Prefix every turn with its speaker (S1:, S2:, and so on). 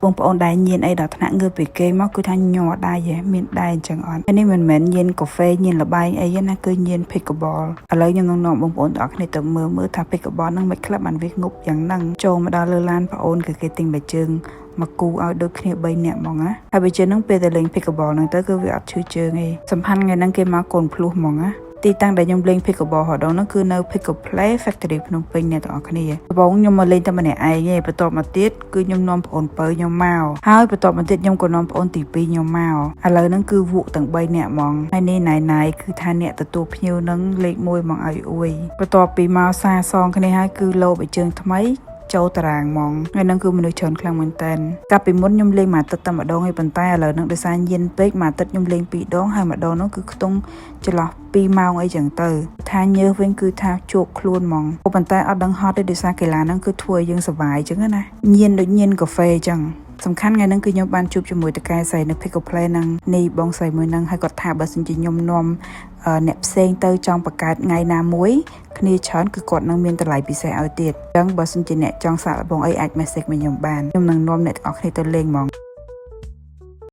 S1: បងប្អូនដែលញៀនអីដល់ថ្នាក់ងើបពីគេមកគឺថាញ័រដៃហ៎មានដៃអញ្ចឹងអត់ហើយនេះមិនមែនញៀនកាហ្វេញៀនលបាយអីទេណាគឺញៀន pickleball ឥឡូវខ្ញុំនឹងនាំបងប្អូនទាំងអស់គ្នាទៅមើលថា pickleball ហ្នឹងមិនខ្លះបានវាងប់យ៉ាងហ្នឹងចូលមកដល់លើឡានប្អូនគឺគេទិញតែជើងមកគូឲ្យដូចគ្នា3នាក់ហ្មងណាហើយបើជើងហ្នឹងពេលតែលេង pickleball ហ្នឹងទៅគឺវាអត់ឈឺជើងទេសំខាន់ថ្ងៃហ្នឹងគេមកកូនភ្លោះហ្មងណាទីតាំងដែលខ្ញុំលេង pickleball ហដងនោះគឺនៅ Pickle Play Factory ភ្នំពេញអ្នកទាំងអស់គ្នាដំបូងខ្ញុំមកលេងតែម្នាក់ឯងទេបន្ទាប់មកទៀតគឺខ្ញុំនាំប្អូនពៅខ្ញុំមកហើយបន្ទាប់មកទៀតខ្ញុំក៏នាំប្អូនទី2ខ្ញុំមកឥឡូវហ្នឹងគឺវក់ទាំង3នាក់ហ្មងហើយនេះណៃគឺថាអ្នកទទួលភ្ញៀវហ្នឹងលេខ1ហ្មងឲ្យអួយបន្ទាប់ពីមកសាសងគ្នាហើយគឺលោបឲ្យជើងថ្មីចូលតារាងហ្មងហើយនឹងគឺមនុស្សច្រើនខ្លាំងមែនតើកាលពីមុនខ្ញុំលេងមួយអាទិត្យតែម្ដងឯងប៉ុន្តែឥឡូវហ្នឹងដោយសារញៀនពេកមួយអាទិត្យខ្ញុំលេង2ដងហើយម្ដងហ្នឹងគឺខ្ទង់ចន្លោះ2ម៉ោងអីចឹងទៅថាញើសវិញគឺថាជោគខ្លួនហ្មងប៉ុន្តែអត់ដឹងហត់ទេដោយសារកីឡាហ្នឹងគឺធ្វើឲ្យយើងសុបាយចឹងណាញៀនដូចញៀនកាហ្វេចឹងសំខាន់ថ្ងៃហ្នឹងគឺខ្ញុំបានជួបជាមួយតកែស្រីនៅ Pickle Play ហ្នឹងនេះបងស្រីមួយហ្នឹងហើយគាត់ថាបើសិនជាខ្ញុំនាំអ្នកផ្សេងទៅចង់បង្កើតថ្ងៃណាមួយគ្នាច្រើនគឺគាត់នឹងមានតម្លៃពិសេសឲ្យទៀតអញ្ចឹងបើសិនជាអ្នកចង់សាកល្បងអីអាច message មកខ្ញុំបានខ្ញុំនឹងនាំអ្នកទាំងអស់គ្នាទៅលេងហ្មង